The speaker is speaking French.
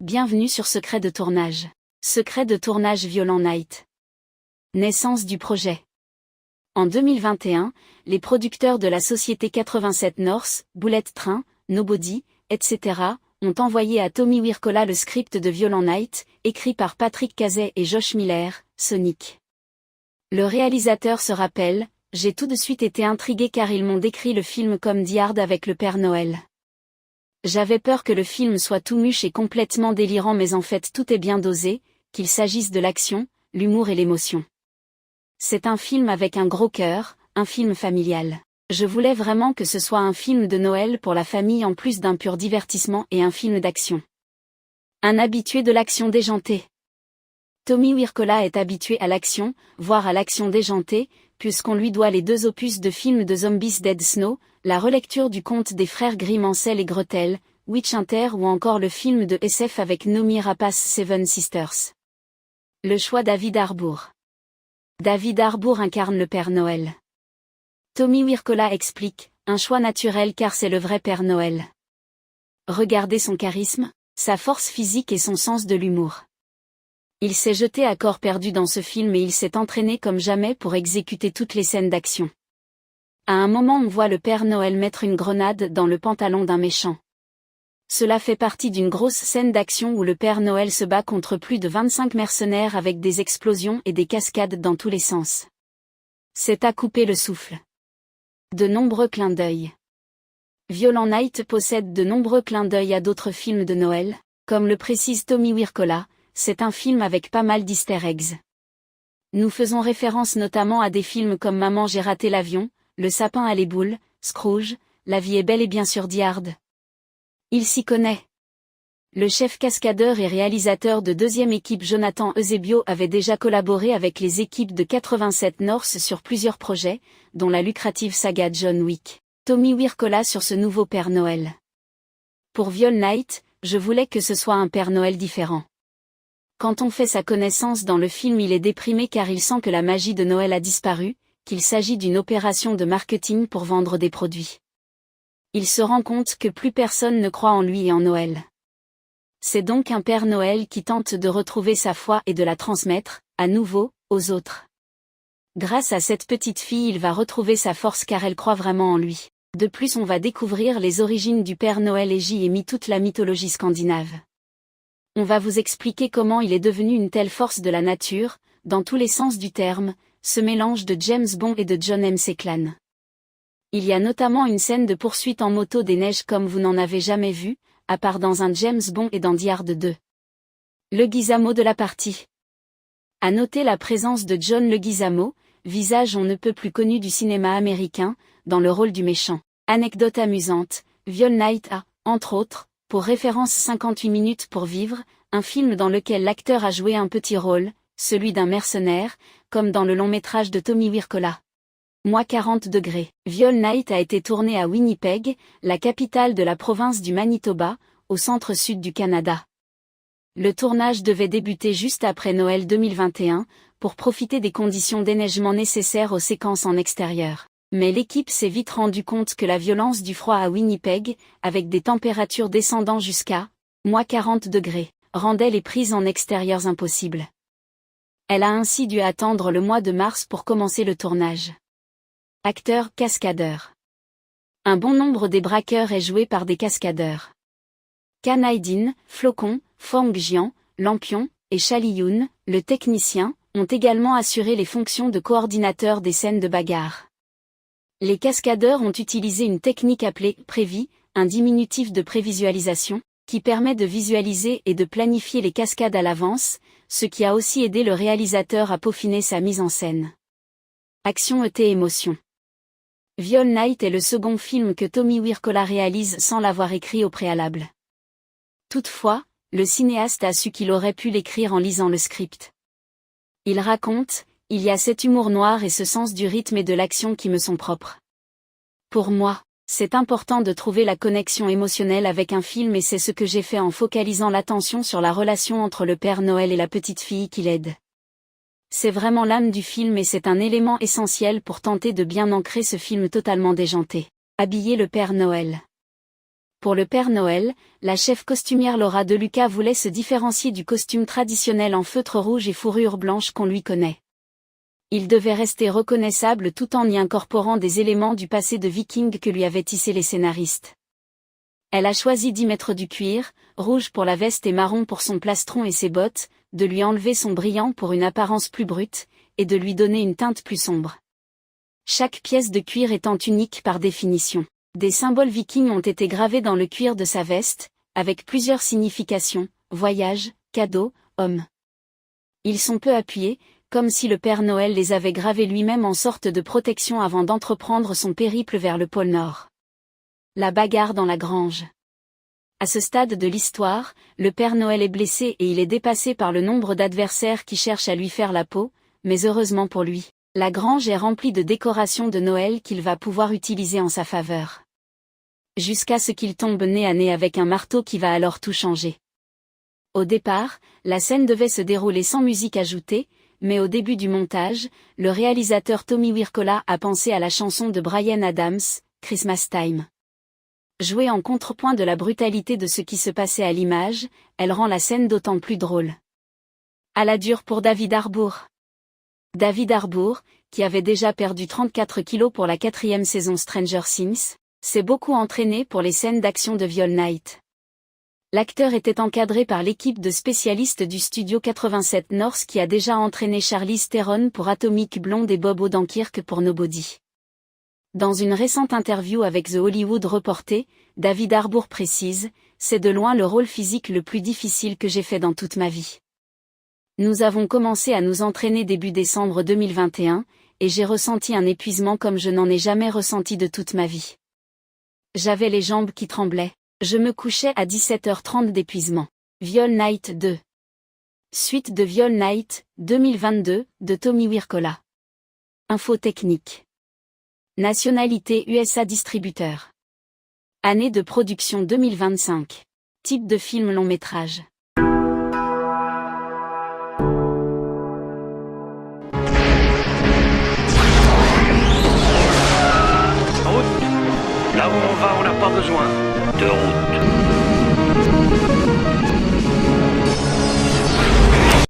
bienvenue sur Secret de tournage. Secret de tournage Violent Night. Naissance du projet. En 2021, les producteurs de la société 87 North, Bullet Train, Nobody, etc., ont envoyé à Tommy Wirkola le script de Violent Night, écrit par Patrick Kazay et Josh Miller, Sonic. Le réalisateur se rappelle: « J'ai tout de suite été intrigué car ils m'ont décrit le film comme Die Hard avec le Père Noël. J'avais peur que le film soit tout mûche et complètement délirant mais en fait tout est bien dosé, qu'il s'agisse de l'action, l'humour et l'émotion. C'est un film avec un gros cœur, un film familial. Je voulais vraiment que ce soit un film de Noël pour la famille en plus d'un pur divertissement et un film d'action. Un habitué de l'action déjantée. Tommy Wirkola est habitué à l'action, voire à l'action déjantée, puisqu'on lui doit les 2 opus de films de Zombies Dead Snow, la relecture du conte des frères Grimm Hansel et Gretel, Witch Hunter ou encore le film de SF avec Noomi Rapace Seven Sisters. Le choix David Harbour. David Harbour incarne le Père Noël. Tommy Wirkola explique: « Un choix naturel car c'est le vrai Père Noël. Regardez son charisme, sa force physique et son sens de l'humour. Il s'est jeté à corps perdu dans ce film et il s'est entraîné comme jamais pour exécuter toutes les scènes d'action. À un moment on voit le Père Noël mettre une grenade dans le pantalon d'un méchant. Cela fait partie d'une grosse scène d'action où le Père Noël se bat contre plus de 25 mercenaires avec des explosions et des cascades dans tous les sens. C'est à couper le souffle. » De nombreux clins d'œil. Violent Night possède de nombreux clins d'œil à d'autres films de Noël, comme le précise Tommy Wirkola. C'est un film avec pas mal d'easter eggs. Nous faisons référence notamment à des films comme Maman j'ai raté l'avion, Le sapin à les boules, Scrooge, La vie est belle et bien sûr Die Hard. Il s'y connaît. Le chef cascadeur et réalisateur de deuxième équipe Jonathan Eusebio avait déjà collaboré avec les équipes de 87 North sur plusieurs projets, dont la lucrative saga John Wick. Tommy Wirkola sur ce nouveau Père Noël. Pour Violent Night, je voulais que ce soit un Père Noël différent. Quand on fait sa connaissance dans le film, il est déprimé car il sent que la magie de Noël a disparu, qu'il s'agit d'une opération de marketing pour vendre des produits. Il se rend compte que plus personne ne croit en lui et en Noël. C'est donc un Père Noël qui tente de retrouver sa foi et de la transmettre, à nouveau, aux autres. Grâce à cette petite fille, il va retrouver sa force car elle croit vraiment en lui. De plus, on va découvrir les origines du Père Noël et j'y ai mis toute la mythologie scandinave. On va vous expliquer comment il est devenu une telle force de la nature, dans tous les sens du terme, ce mélange de James Bond et de John M. Seclan. Il y a notamment une scène de poursuite en moto des neiges comme vous n'en avez jamais vu, à part dans un James Bond et dans Die Hard 2. Leguizamo de la partie. À noter la présence de John Leguizamo, visage on ne peut plus connu du cinéma américain, dans le rôle du méchant. Anecdote amusante, Violent Night a, entre autres, pour référence 58 minutes pour vivre, un film dans lequel l'acteur a joué un petit rôle, celui d'un mercenaire, comme dans le long-métrage de Tommy Wirkola. Moins 40 degrés. Violent Night a été tourné à Winnipeg, la capitale de la province du Manitoba, au centre-sud du Canada. Le tournage devait débuter juste après Noël 2021, pour profiter des conditions déneigement nécessaires aux séquences en extérieur. Mais l'équipe s'est vite rendu compte que la violence du froid à Winnipeg, avec des températures descendant jusqu'à moins 40 degrés, rendait les prises en extérieurs impossibles. Elle a ainsi dû attendre le mois de mars pour commencer le tournage. Acteurs cascadeurs. Un bon nombre des braqueurs est joué par des cascadeurs. Kan Haydin, Flocon, Fong Jian, Lampion, et Chali Yun, le technicien, ont également assuré les fonctions de coordinateur des scènes de bagarre. Les cascadeurs ont utilisé une technique appelée « prévis », un diminutif de prévisualisation, qui permet de visualiser et de planifier les cascades à l'avance, ce qui a aussi aidé le réalisateur à peaufiner sa mise en scène. Action et émotion. Violent Night est le second film que Tommy Wirkola réalise sans l'avoir écrit au préalable. Toutefois, le cinéaste a su qu'il aurait pu l'écrire en lisant le script. Il raconte: « Il y a cet humour noir et ce sens du rythme et de l'action qui me sont propres. Pour moi, c'est important de trouver la connexion émotionnelle avec un film et c'est ce que j'ai fait en focalisant l'attention sur la relation entre le Père Noël et la petite fille qui l'aide. C'est vraiment l'âme du film et c'est un élément essentiel pour tenter de bien ancrer ce film totalement déjanté. Habiller le Père Noël. Pour le Père Noël, la chef costumière Laura Deluca voulait se différencier du costume traditionnel en feutre rouge et fourrure blanche qu'on lui connaît. Il devait rester reconnaissable tout en y incorporant des éléments du passé de Viking que lui avaient tissé les scénaristes. Elle a choisi d'y mettre du cuir, rouge pour la veste et marron pour son plastron et ses bottes, de lui enlever son brillant pour une apparence plus brute, et de lui donner une teinte plus sombre. Chaque pièce de cuir étant unique par définition. Des symboles vikings ont été gravés dans le cuir de sa veste, avec plusieurs significations, voyage, cadeau, homme. Ils sont peu appuyés, comme si le Père Noël les avait gravés lui-même en sorte de protection avant d'entreprendre son périple vers le pôle Nord. La bagarre dans la grange. À ce stade de l'histoire, le Père Noël est blessé et il est dépassé par le nombre d'adversaires qui cherchent à lui faire la peau, mais heureusement pour lui, la grange est remplie de décorations de Noël qu'il va pouvoir utiliser en sa faveur. Jusqu'à ce qu'il tombe nez à nez avec un marteau qui va alors tout changer. Au départ, la scène devait se dérouler sans musique ajoutée, mais au début du montage, le réalisateur Tommy Wirkola a pensé à la chanson de Bryan Adams, Christmas Time. Jouée en contrepoint de la brutalité de ce qui se passait à l'image, elle rend la scène d'autant plus drôle. À la dure pour David Harbour. David Harbour, qui avait déjà perdu 34 kilos pour la 4e saison Stranger Things, s'est beaucoup entraîné pour les scènes d'action de Viol Night. L'acteur était encadré par l'équipe de spécialistes du studio 87 North qui a déjà entraîné Charlize Theron pour Atomic Blonde et Bob Odenkirk pour Nobody. Dans une récente interview avec The Hollywood Reporter, David Harbour précise, « C'est de loin le rôle physique le plus difficile que j'ai fait dans toute ma vie. Nous avons commencé à nous entraîner début décembre 2021, et j'ai ressenti un épuisement comme je n'en ai jamais ressenti de toute ma vie. J'avais les jambes qui tremblaient. Je me couchais à 17h30 d'épuisement. » Viol Night 2. Suite de Viol Night, 2022, de Tommy Wirkola. Info technique. Nationalité USA distributeur. Année de production 2025. Type de film long métrage. Là où on va, on n'a pas besoin de route.